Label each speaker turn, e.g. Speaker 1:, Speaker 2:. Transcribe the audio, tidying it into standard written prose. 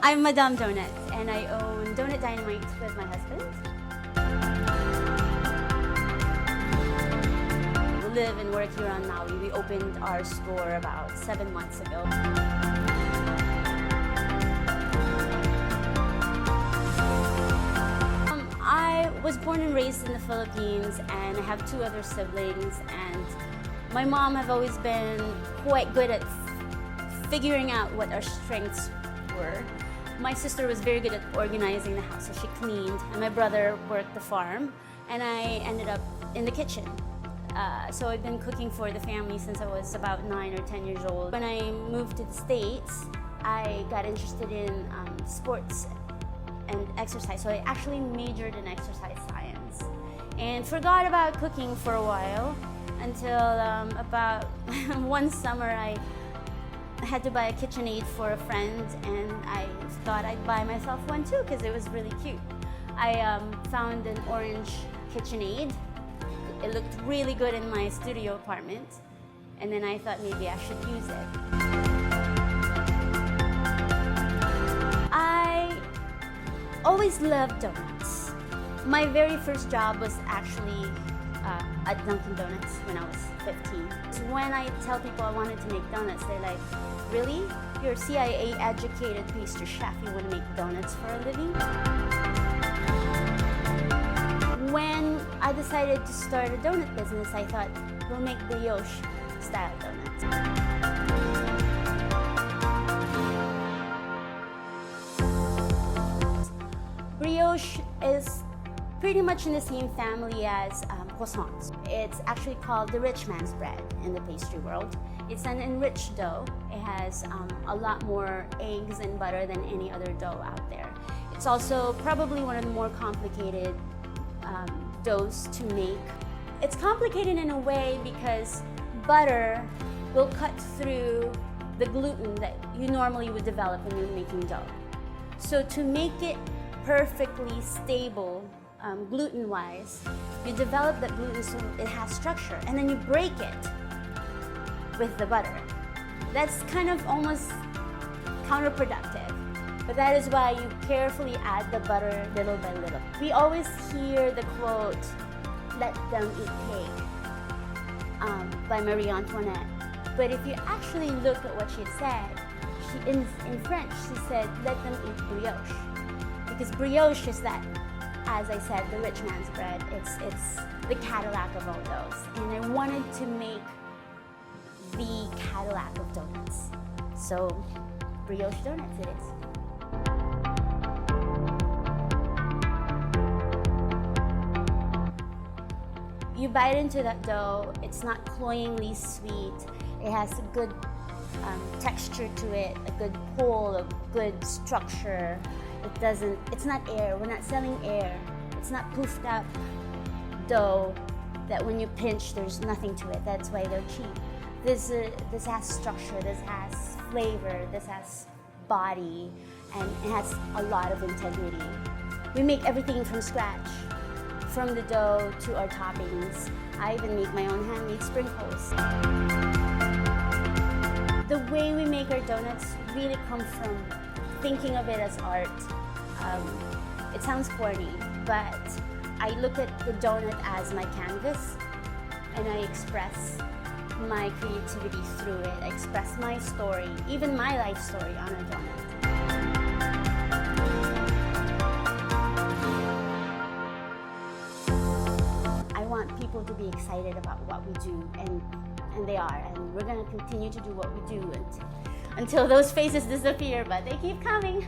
Speaker 1: I'm Madame Donut, and I own Donut Dynamite with my husband. We live and work here on Maui. We opened our store about 7 months ago. I was born and raised in the Philippines, and I have 2 other siblings, and my mom have always been quite good at figuring out what our strengths were. My sister was very good at organizing the house, so she cleaned, and my brother worked the farm, and I ended up in the kitchen. So I've been cooking for the family since I was about 9 or 10 years old. When I moved to the States, I got interested in sports and exercise, so I actually majored in exercise science and forgot about cooking for a while until about one summer I had to buy a KitchenAid for a friend, and I thought I'd buy myself one too because it was really cute. I found an orange KitchenAid. It looked really good in my studio apartment, and then I thought maybe I should use it. I always loved donuts. My very first job was actually at Dunkin' Donuts when I was 15. So when I tell people I wanted to make donuts, they're like, really? You're a CIA-educated pastry chef, you want to make donuts for a living? When I decided to start a donut business, I thought, we'll make brioche-style donuts. Brioche is pretty much in the same family as croissants. It's actually called the rich man's bread in the pastry world. It's an enriched dough. It has a lot more eggs and butter than any other dough out there. It's also probably one of the more complicated doughs to make. It's complicated in a way because butter will cut through the gluten that you normally would develop when you're making dough. So to make it perfectly stable gluten-wise, you develop that gluten so it has structure, and then you break it with the butter. That's kind of almost counterproductive, but that is why you carefully add the butter little by little. We always hear the quote, "Let them eat cake," by Marie Antoinette. But if you actually look at what she said, in French, she said, "Let them eat brioche." Because brioche is that, as I said, the rich man's bread. It's the Cadillac of all doughs. And I wanted to make the Cadillac of donuts. So, brioche donuts it is. You bite into that dough, it's not cloyingly sweet. It has a good texture to it, a good pull, a good structure. It's not air. We're not selling air. It's not poofed up dough that when you pinch, there's nothing to it. That's why they're cheap. This has structure, this has flavor, this has body, and it has a lot of integrity. We make everything from scratch, from the dough to our toppings. I even make my own handmade sprinkles. The way we make our donuts really comes from thinking of it as art. It sounds corny, but I look at the donut as my canvas, and I express my creativity through it. I express my story, even my life story, on a donut. I want people to be excited about what we do, and they are, and we're going to continue to do what we do until those faces disappear, but they keep coming.